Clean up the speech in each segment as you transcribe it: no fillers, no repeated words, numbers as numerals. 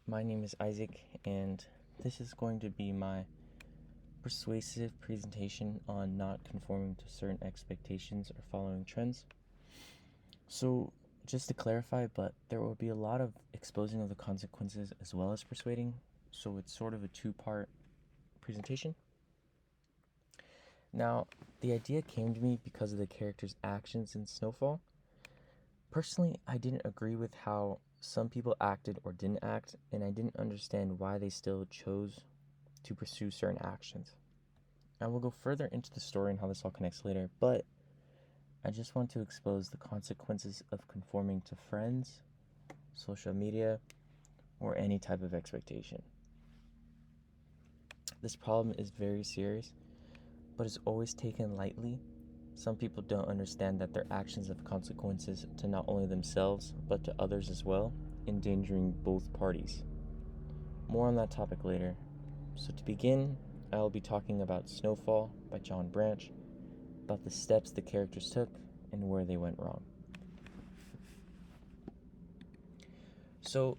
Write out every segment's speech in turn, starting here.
My name is Isaac, and this is going to be my persuasive presentation on not conforming to certain expectations or following trends. So, just to clarify, but there will be a lot of exposing of the consequences as well as persuading, so it's sort of a two-part presentation. Now, the idea came to me because of the character's actions in Snowfall. Personally, I didn't agree with how some people acted or didn't act, and I didn't understand why they still chose to pursue certain actions. I will go further into the story and how this all connects later, but I just want to expose the consequences of conforming to friends, social media, or any type of expectation. This problem is very serious, but is always taken lightly. Some people don't understand that their actions have consequences to not only themselves, but to others as well, endangering both parties. More on that topic later. So to begin, I will be talking about Snowfall by John Branch, about the steps the characters took and where they went wrong. So,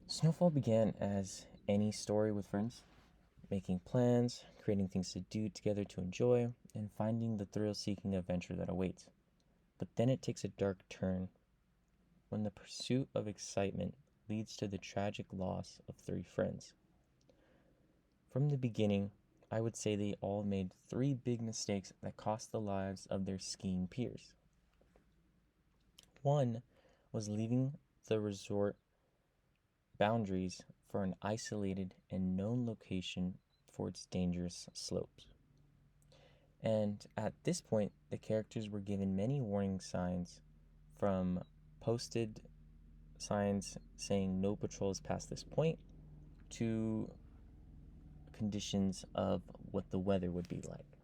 Snowfall began as any story with friends, making plans, creating things to do together to enjoy, and finding the thrill-seeking adventure that awaits. But then it takes a dark turn when the pursuit of excitement leads to the tragic loss of three friends. From the beginning, I would say they all made three big mistakes that cost the lives of their skiing peers. One was leaving the resort boundaries for an isolated and known location for its dangerous slopes. And at this point, the characters were given many warning signs, from posted signs saying no patrols past this point to conditions of what the weather would be like.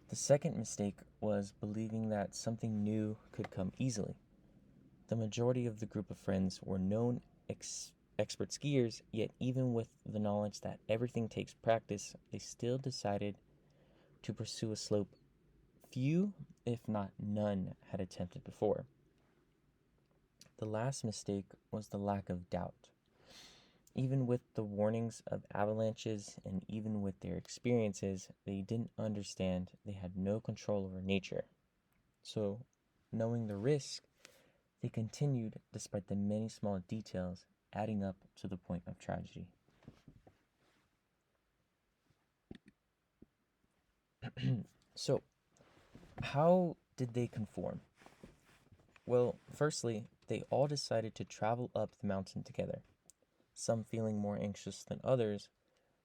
The second mistake was believing that something new could come easily. The majority of the group of friends were known expert skiers, yet even with the knowledge that everything takes practice, they still decided to pursue a slope few, if not none, had attempted before. The last mistake was the lack of doubt. Even with the warnings of avalanches and even with their experiences, they didn't understand they had no control over nature. So, knowing the risk, they continued despite the many small details adding up to the point of tragedy. So, how did they conform? Well, firstly, they all decided to travel up the mountain together, some feeling more anxious than others,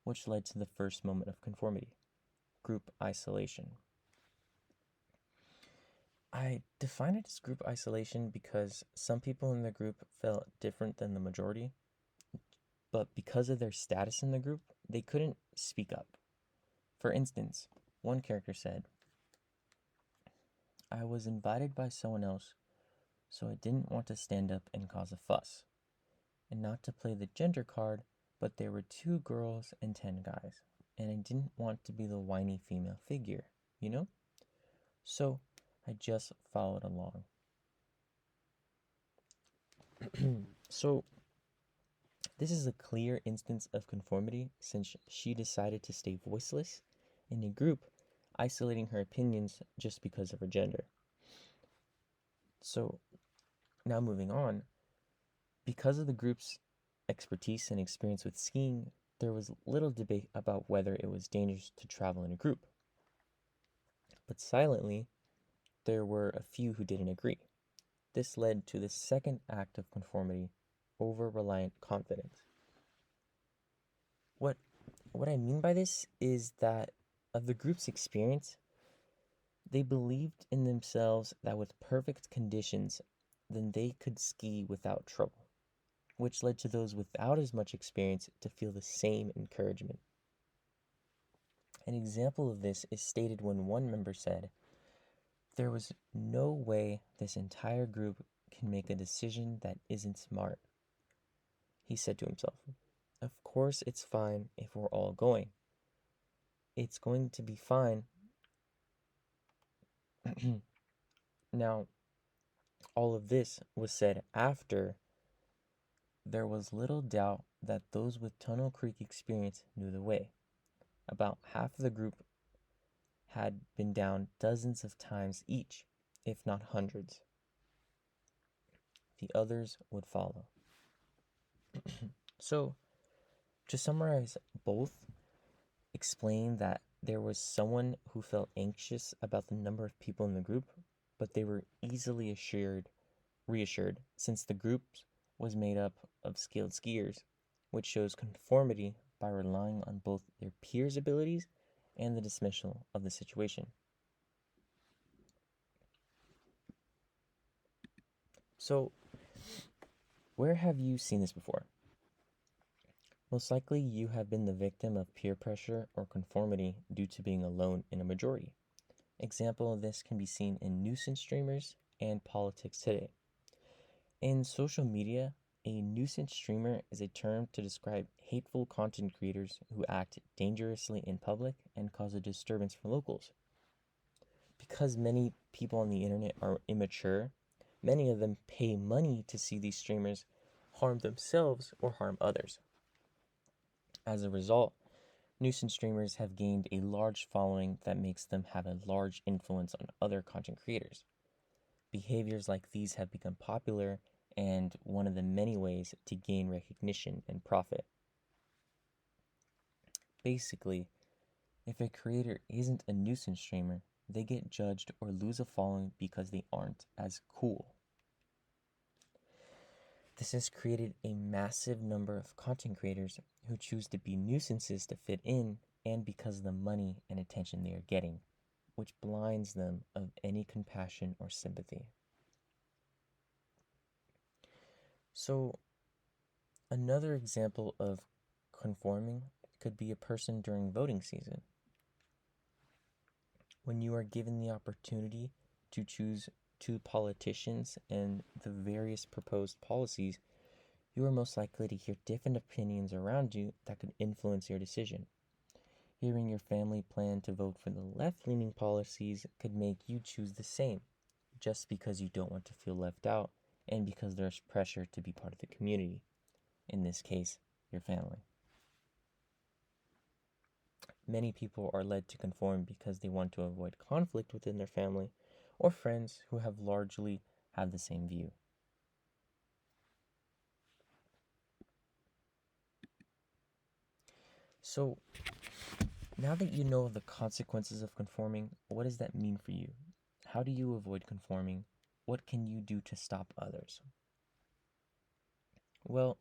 which led to the first moment of conformity, group isolation. I define it as group isolation because some people in the group felt different than the majority, but because of their status in the group, they couldn't speak up. For instance, one character said, "I was invited by someone else, so I didn't want to stand up and cause a fuss. And not to play the gender card, but there were 2 girls and 10 guys, and I didn't want to be the whiny female figure, you know? So I just followed along." So this is a clear instance of conformity since she decided to stay voiceless in a group, isolating her opinions just because of her gender. So now moving on, because of the group's expertise and experience with skiing, there was little debate about whether it was dangerous to travel in a group. But silently, there were a few who didn't agree. This led to the second act of conformity, over-reliant confidence. What what I mean by this is that of the group's experience, they believed in themselves that with perfect conditions, then they could ski without trouble, which led to those without as much experience to feel the same encouragement. An example of this is stated when one member said, "There was no way this entire group can make a decision that isn't smart." He said to himself, "Of course it's fine if we're all going. It's going to be fine." Now, all of this was said after there was little doubt that those with Tunnel Creek experience knew the way. About half of the group had been down dozens of times each, if not hundreds. The others would follow. So, to summarize both, explain that there was someone who felt anxious about the number of people in the group, but they were easily reassured since the group was made up of skilled skiers, which shows conformity by relying on both their peers' abilities and the dismissal of the situation. So, where have you seen this before? Most likely you have been the victim of peer pressure or conformity due to being alone in a majority. Example of this can be seen in nuisance streamers and politics today. In social media, a nuisance streamer is a term to describe hateful content creators who act dangerously in public and cause a disturbance for locals. Because many people on the internet are immature, many of them pay money to see these streamers harm themselves or harm others. As a result, nuisance streamers have gained a large following that makes them have a large influence on other content creators. Behaviors like these have become popular and one of the many ways to gain recognition and profit. Basically, if a creator isn't a nuisance streamer, they get judged or lose a following because they aren't as cool. This has created a massive number of content creators who choose to be nuisances to fit in and because of the money and attention they are getting, which blinds them of any compassion or sympathy. So, another example of conforming could be a person during voting season. When you are given the opportunity to choose two politicians and the various proposed policies, you are most likely to hear different opinions around you that could influence your decision. Hearing your family plan to vote for the left-leaning policies could make you choose the same, just because you don't want to feel left out and because there's pressure to be part of the community, in this case, your family. Many people are led to conform because they want to avoid conflict within their family or friends who have largely had the same view. So, now that you know the consequences of conforming, what does that mean for you? How do you avoid conforming? What can you do to stop others? Well,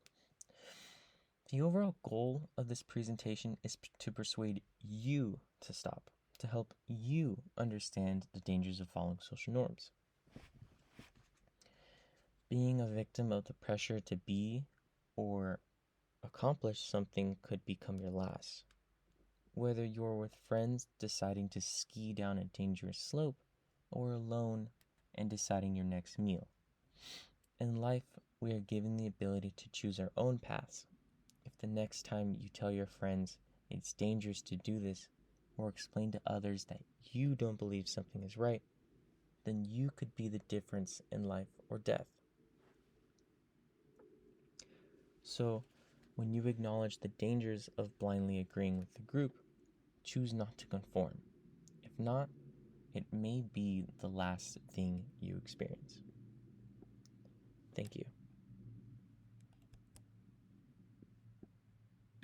the overall goal of this presentation is to persuade you to stop, to help you understand the dangers of following social norms. Being a victim of the pressure to be or accomplish something could become your last. Whether you're with friends deciding to ski down a dangerous slope or alone and deciding your next meal. In life, we are given the ability to choose our own paths. If the next time you tell your friends it's dangerous to do this, or explain to others that you don't believe something is right, then you could be the difference in life or death. So, when you acknowledge the dangers of blindly agreeing with the group, choose not to conform. If not, it may be the last thing you experience. Thank you.